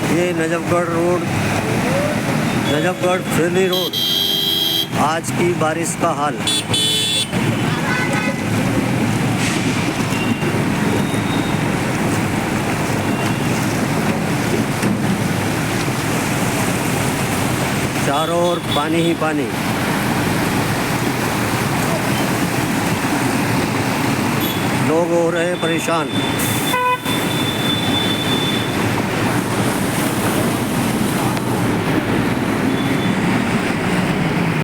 ये Najafgarh road, Najafgarh freely road, आज की बारिश का हाल। चारों ओर पानी ही पानी। लोग हो रहे परेशान।